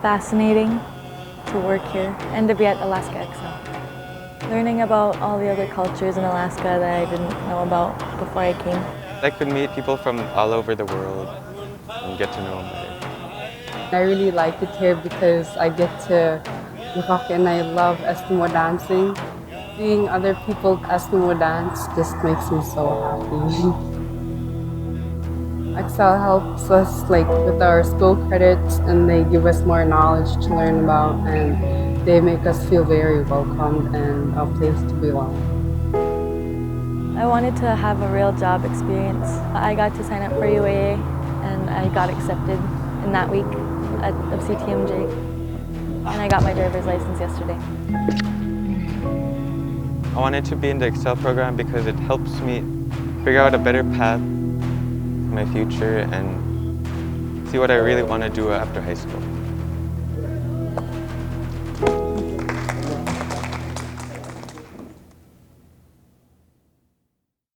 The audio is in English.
fascinating to work here and to be at Alaska Excel. Learning about all the other cultures in Alaska that I didn't know about before I came. I could meet people from all over the world and get to know them better. I really like it here because I get to walk and I love Eskimo dancing. Seeing other people Eskimo dance just makes me so happy. Excel helps us with our school credits, and they give us more knowledge to learn about, and they make us feel very welcomed and a place to belong. I wanted to have a real job experience. I got to sign up for UAA and I got accepted in that week of CTMJ, and I got my driver's license yesterday. I wanted to be in the Excel program because it helps me figure out a better path in my future and see what I really want to do after high school.